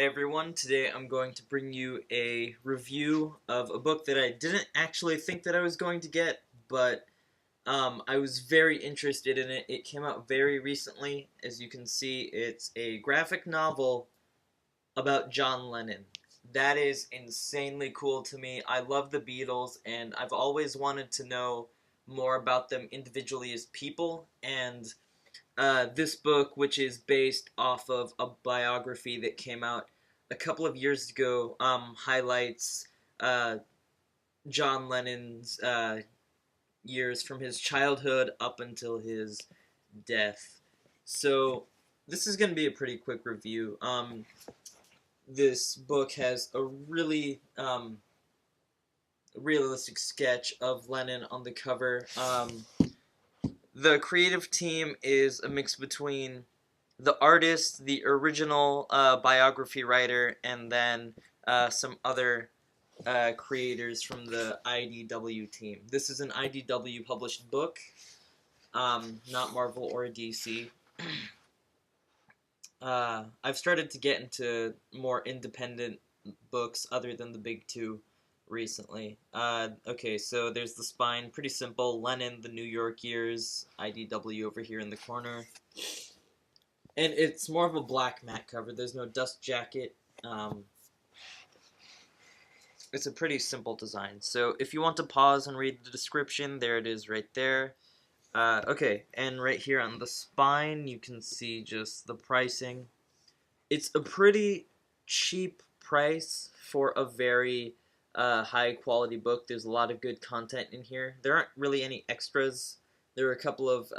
everyone, today I'm going to bring you a review of a book that I didn't actually think that I was going to get, but I was very interested in it. It came out very recently. As you can see, it's a graphic novel about John Lennon. That is insanely cool to me. I love the Beatles, and I've always wanted to know more about them individually as people, and this book, which is based off of a biography that came out a couple of years ago, highlights uh, John Lennon's years from his childhood up until his death. So this is going to be a pretty quick review. This book has a really realistic sketch of Lennon on the cover. The creative team is a mix between the artist, the original biography writer, and then some other creators from the IDW team. This is an IDW published book, not Marvel or DC. I've started to get into more independent books other than the big two recently. Okay, so there's the spine, pretty simple. Lennon, the New York years, IDW over here in the corner. And it's more of a black matte cover. There's no dust jacket. It's a pretty simple design. So if you want to pause and read the description, there it is right there. Okay, and right here on the spine, you can see just the pricing. It's a pretty cheap price for a very high quality book. There's a lot of good content in here. There aren't really any extras. There are a couple of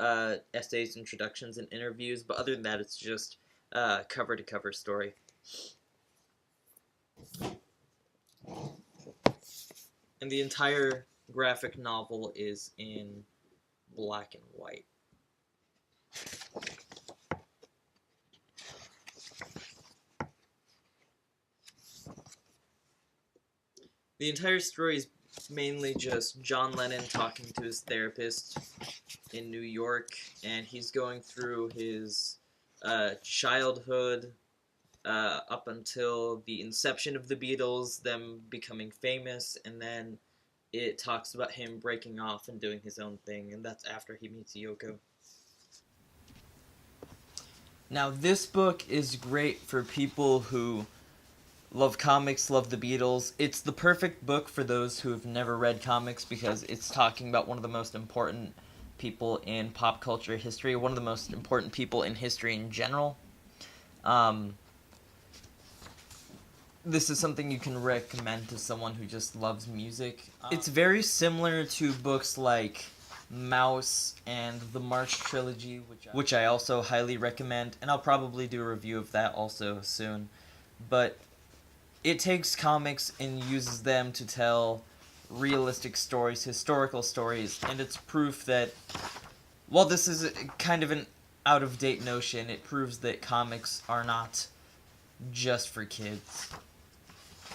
essays, introductions, and interviews, but other than that, it's just cover-to-cover story. And the entire graphic novel is in black and white. The entire story is mainly just John Lennon talking to his therapist in New York, and he's going through his childhood up until the inception of the Beatles, them becoming famous, and then it talks about him breaking off and doing his own thing, and that's after he meets Yoko. Now, this book is great for people who love comics, love the Beatles. It's the perfect book for those who have never read comics because it's talking about one of the most important people in pop culture history, one of the most important people in history in general. This is something you can recommend to someone who just loves music. It's very similar to books like Mouse and the March Trilogy, which I also highly recommend, and I'll probably do a review of that also soon. But it takes comics and uses them to tell realistic stories, historical stories, and it's proof that, while this is kind of an out-of-date notion, it proves that comics are not just for kids.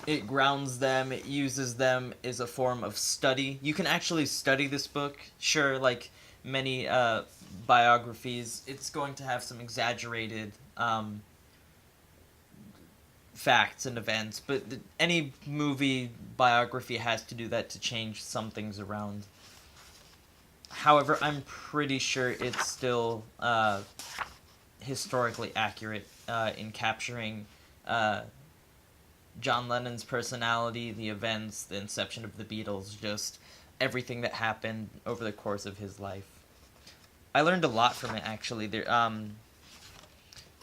It grounds them, it uses them as a form of study. You can actually study this book. Sure, like many biographies, it's going to have some exaggerated facts and events, but any movie biography has to do that to change some things around. However, I'm pretty sure it's still historically accurate in capturing John Lennon's personality, the events, the inception of the Beatles, just everything that happened over the course of his life. I learned a lot from it, actually.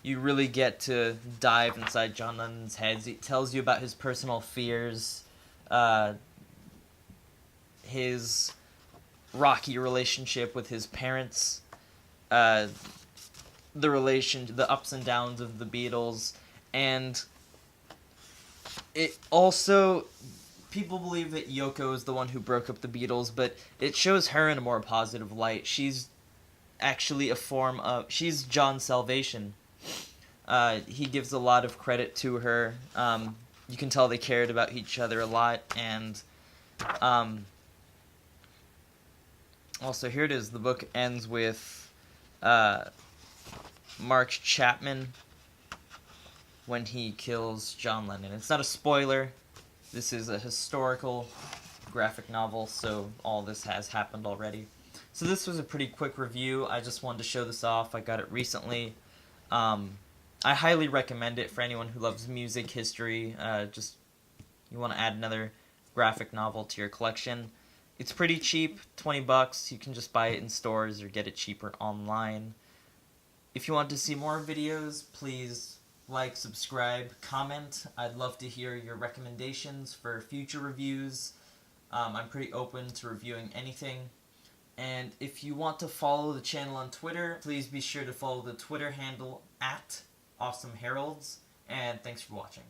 You really get to dive inside John Lennon's head. It tells you about his personal fears, his rocky relationship with his parents, the ups and downs of the Beatles, and it also, people believe that Yoko is the one who broke up the Beatles, but it shows her in a more positive light. She's actually she's John's salvation. He gives a lot of credit to her. You can tell they cared about each other a lot, and also here it is. The book ends with Mark Chapman when he kills John Lennon. It's not a spoiler. This is a historical graphic novel, so all this has happened already. So this was a pretty quick review. I just wanted to show this off. I got it recently. I highly recommend it for anyone who loves music, history, just you want to add another graphic novel to your collection. It's pretty cheap, 20 bucks. You can just buy it in stores or get it cheaper online. If you want to see more videos, please like, subscribe, comment. I'd love to hear your recommendations for future reviews. I'm pretty open to reviewing anything. And if you want to follow the channel on Twitter, please be sure to follow the Twitter handle @AwesomeHeralds. And thanks for watching.